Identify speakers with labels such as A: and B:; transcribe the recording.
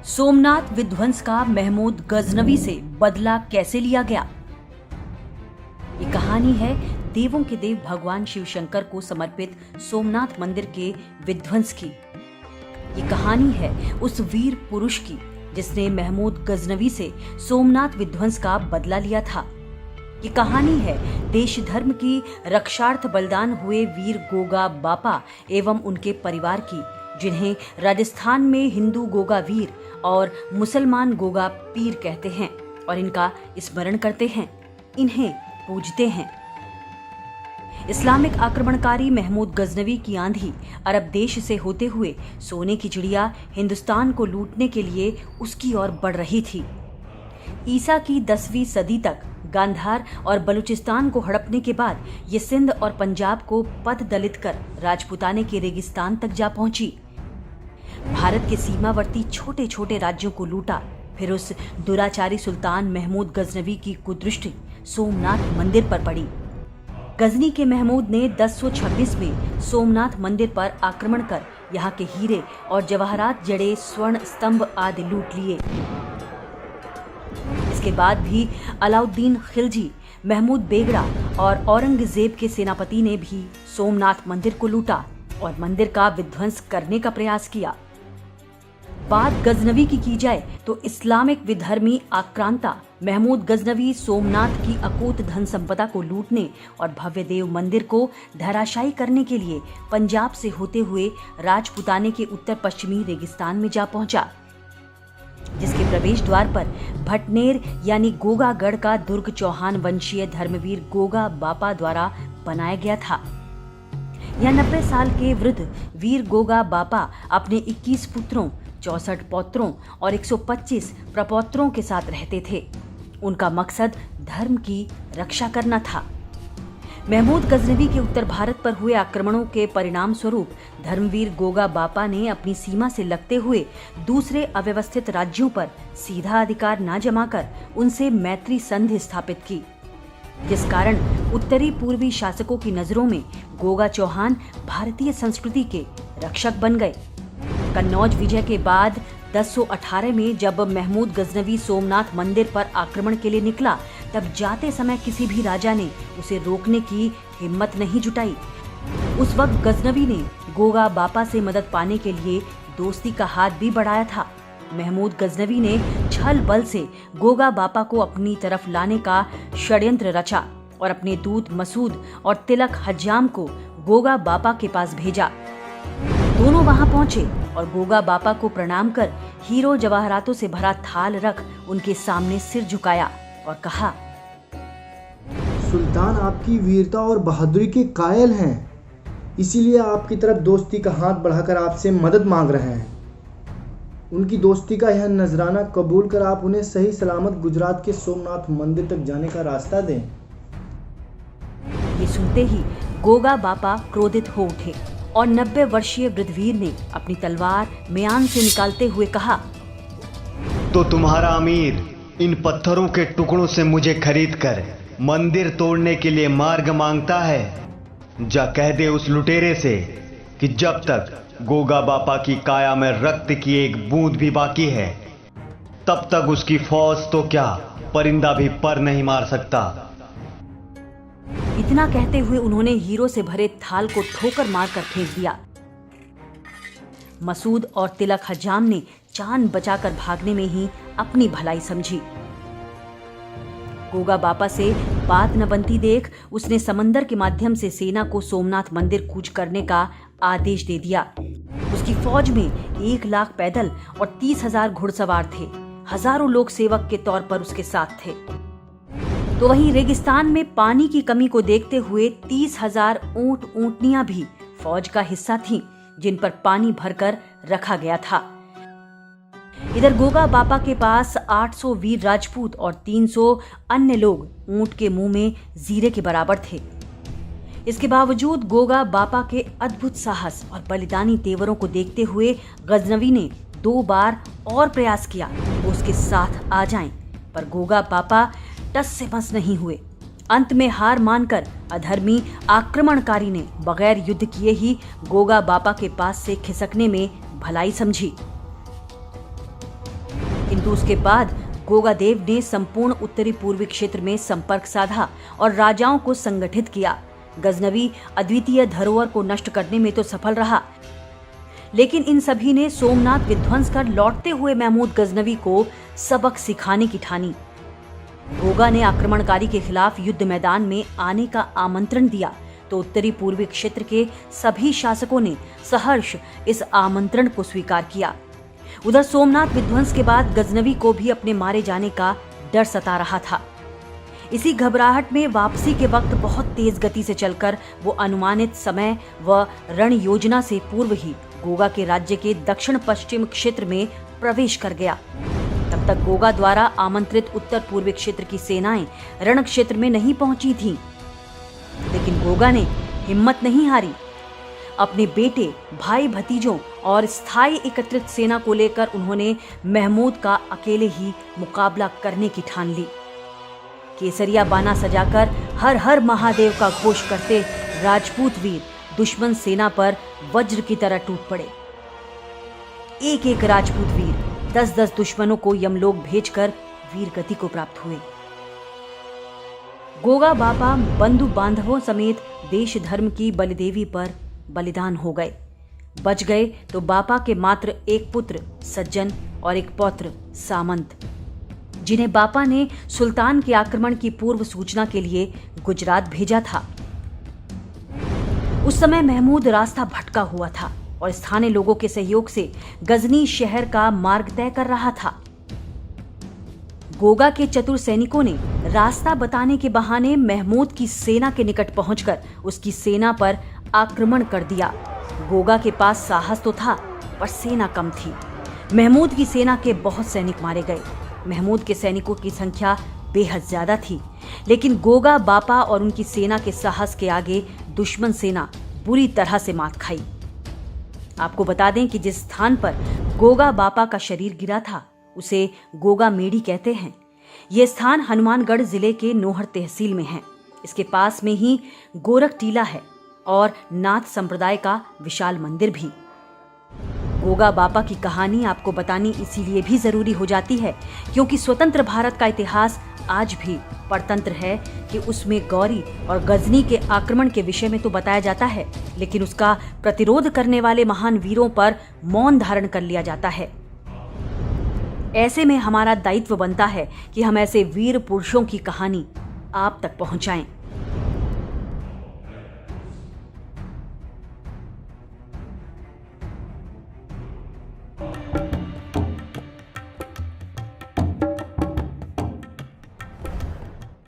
A: सोमनाथ विध्वंस का महमूद गजनवी से बदला कैसे लिया गया। ये कहानी है देवों के देव भगवान शिव शंकर को समर्पित सोमनाथ मंदिर के विध्वंस की। ये कहानी है उस वीर पुरुष की जिसने महमूद गजनवी से सोमनाथ विध्वंस का बदला लिया था। ये कहानी है देश धर्म की रक्षार्थ बलिदान हुए वीर गोगा बापा एवं उनके परिवार की, जिन्हें राजस्थान में हिंदू गोगा वीर और मुसलमान गोगा पीर कहते हैं और इनका स्मरण करते हैं, इन्हें पूजते हैं। इस्लामिक आक्रमणकारी महमूद गजनवी की आंधी अरब देश से होते हुए सोने की चिड़िया हिंदुस्तान को लूटने के लिए उसकी ओर बढ़ रही थी। ईसा की 10वीं सदी तक गांधार और बलूचिस्तान को हड़पने के बाद ये सिंध और पंजाब को पद दलित कर राजपुताने के रेगिस्तान तक जा पहुंची। भारत के सीमावर्ती छोटे छोटे राज्यों को लूटा। फिर उस दुराचारी सुल्तान महमूद गजनवी की कुदृष्टि सोमनाथ मंदिर पर पड़ी। गजनी के महमूद ने 1026 में सोमनाथ मंदिर पर आक्रमण कर यहाँ के हीरे और जवाहरात जड़े स्वर्ण स्तंभ आदि लूट लिए। इसके बाद भी अलाउद्दीन खिलजी, महमूद बेगड़ा और औरंगजेब के सेनापति ने भी सोमनाथ मंदिर को लूटा और मंदिर का विध्वंस करने का प्रयास किया। बात गजनवी की जाए तो इस्लामिक विधर्मी आक्रांता महमूद गजनवी सोमनाथ की अकूत धन संपदा को लूटने और भव्य देव मंदिर को धराशायी करने के लिए पंजाब से होते हुए राजपुताने के उत्तर पश्चिमी रेगिस्तान में जा पहुंचा, जिसके प्रवेश द्वार पर भटनेर यानी गोगागढ़ का दुर्ग चौहान वंशीय धर्मवीर गोगा बापा द्वारा बनाया गया था। यह 90 साल के वृद्ध वीर गोगा बापा अपने 21 पुत्रों, 64 पौत्रों और 125 प्रपौत्रों के साथ रहते थे। उनका मकसद धर्म की रक्षा करना था। महमूद गजनवी के उत्तर भारत पर हुए आक्रमणों के परिणाम स्वरूप धर्मवीर गोगा बापा ने अपनी सीमा से लगते हुए दूसरे अव्यवस्थित राज्यों पर सीधा अधिकार न जमाकर उनसे मैत्री संधि स्थापित की, जिस कारण उत्तरी पूर्वी शासकों की नजरों में गोगा चौहान भारतीय संस्कृति के रक्षक बन गए। कन्नौज विजय के बाद 1018 में जब महमूद गजनवी सोमनाथ मंदिर पर आक्रमण के लिए निकला, तब जाते समय किसी भी राजा ने उसे रोकने की हिम्मत नहीं जुटाई। उस वक्त गजनवी ने गोगा बापा से मदद पाने के लिए दोस्ती का हाथ भी बढ़ाया था। महमूद गजनवी ने छल बल से गोगा बापा को अपनी तरफ लाने का षड्यंत्र रचा और अपने दूत मसूद और तिलक हज्जाम को गोगा बापा के पास भेजा। दोनों वहां पहुंचे और गोगा बापा को प्रणाम कर हीरो जवाहरातों से भरा थाल रख उनके सामने सिर झुकाया और कहा,
B: सुल्तान आपकी वीरता और बहादुरी के कायल हैं, इसीलिए आपकी तरफ दोस्ती का हाथ बढ़ाकर आपसे मदद मांग रहे हैं। उनकी दोस्ती का यह नजराना कबूल कर आप उन्हें सही सलामत गुजरात के सोमनाथ मंदिर तक जाने का रास्ता दें।
A: ये सुनते ही गोगा बापा क्रोधित हो उठे और 90 वर्षीय वृद्धवीर ने अपनी तलवार म्यान से निकालते हुए कहा,
C: तो तुम्हारा अमीर इन पत्थरों के टुकड़ों से मुझे खरीद कर मंदिर तोड़ने के लिए मार्ग मांगता है। जा कह दे उस लुटेरे से कि जब तक गोगा बापा की काया में रक्त की एक बूंद भी बाकी है, तब तक उसकी फौज तो क्या परिंदा भी पर नहीं मार सकता।
A: इतना कहते हुए उन्होंने हीरो से भरे थाल को ठोकर मारकर फेंक दिया। मसूद और तिलक हज्जाम ने जान बचाकर भागने में ही अपनी भलाई समझी। गोगा बापा से बात न बनती देख उसने समंदर के माध्यम से सेना को सोमनाथ मंदिर कूच करने का आदेश दे दिया। उसकी फौज में 1 लाख पैदल और 30,000 घुड़सवार थे। हजारों लोग सेवक के तौर पर उसके साथ थे। तो वहीं रेगिस्तान में पानी की कमी को देखते हुए 30,000 ऊंट ऊंटनियां भी फौज का हिस्सा थीं, जिन पर पानी भरकर रखा गया था। इधर गोगा बापा के पास 800 वीर राजपूत और 300 अन्य लोग ऊंट के मुंह में जीरे के बराबर थे। इसके बावजूद गोगा बापा के अद्भुत साहस और बलिदानी तेवरों को देखते हुए गजनवी ने 2 बार और प्रयास किया वो उसके साथ आ जाएं, पर गोगा बापा टस से मस नहीं हुए। अंत में हार मानकर अधर्मी आक्रमणकारी ने बगैर युद्ध किए ही गोगा बापा के पास से खिसकने में भलाई समझी। किंतु उसके बाद गोगादेव ने संपूर्ण उत्तरी पूर्वी क्षेत्र में संपर्क साधा और राजाओं को संगठित किया। गजनवी अद्वितीय धरोहर को नष्ट करने में तो सफल रहा, लेकिन इन सभी ने सोमनाथ विध्वंस कर लौटते हुए महमूद गजनवी को सबक सिखाने की ठानी। गोगा ने आक्रमणकारी के खिलाफ युद्ध मैदान में आने का आमंत्रण दिया तो उत्तरी पूर्वी क्षेत्र के सभी शासकों ने सहर्ष इस आमंत्रण को स्वीकार किया। उधर सोमनाथ विध्वंस के बाद गजनवी को भी अपने मारे जाने का डर सता रहा था। इसी घबराहट में वापसी के वक्त बहुत तेज गति से चलकर वो अनुमानित समय व रण योजना से पूर्व ही गोगा के राज्य के दक्षिण पश्चिम क्षेत्र में प्रवेश कर गया। तब तक गोगा द्वारा आमंत्रित उत्तर पूर्वी क्षेत्र की सेनाएं रण क्षेत्र में नहीं पहुंची थीं, लेकिन गोगा ने हिम्मत नहीं हारी। अपने बेटे, भाई, भतीजों और स्थायी एकत्रित सेना को लेकर उन्होंने महमूद का अकेले ही मुकाबला करने की ठान ली। केसरिया बाना सजाकर हर हर महादेव का घोष करते राजपूत वीर दुश्मन सेना पर वज्र की तरह टूट पड़े। एक एक राजपूत वीर 10-10 दुश्मनों को यमलोक भेजकर वीर गति को प्राप्त हुए। गोगा बापा बंधु बांधवों समेत देश धर्म की बलिदेवी पर बलिदान हो गए। बच गए तो बापा के मात्र एक पुत्र सज्जन और एक पौत्र सामंत, जिन्हें बापा ने सुल्तान के आक्रमण की पूर्व सूचना के लिए गुजरात भेजा था। उस समय महमूद रास्ता भटका हुआ था और स्थानीय लोगों के सहयोग से गजनी शहर का मार्ग तय कर रहा था। गोगा के चतुर सैनिकों ने रास्ता बताने के बहाने महमूद की सेना के निकट पहुंचकर उसकी सेना पर आक्रमण कर दिया। गोगा के पास साहस तो था, पर सेना कम थी। महमूद की सेना के बहुत सैनिक मारे गए। महमूद के सैनिकों की संख्या बेहद ज्यादा थी, लेकिन गोगा बापा और उनकी सेना के साहस के आगे दुश्मन सेना बुरी तरह से मात खाई। आपको बता दें कि जिस स्थान पर गोगा बापा का शरीर गिरा था उसे गोगा मेड़ी कहते हैं। यह स्थान हनुमानगढ़ जिले के नोहर तहसील में है। इसके पास में ही गोरख टीला है और नाथ संप्रदाय का विशाल मंदिर भी। गोगा बापा की कहानी आपको बतानी इसीलिए भी जरूरी हो जाती है क्योंकि स्वतंत्र भारत का इतिहास आज भी परतंत्र है कि उसमें गौरी और गजनी के आक्रमण के विषय में तो बताया जाता है, लेकिन उसका प्रतिरोध करने वाले महान वीरों पर मौन धारण कर लिया जाता है। ऐसे में हमारा दायित्व बनता है कि हम ऐसे वीर पुरुषों की कहानी आप तक पहुंचाएं।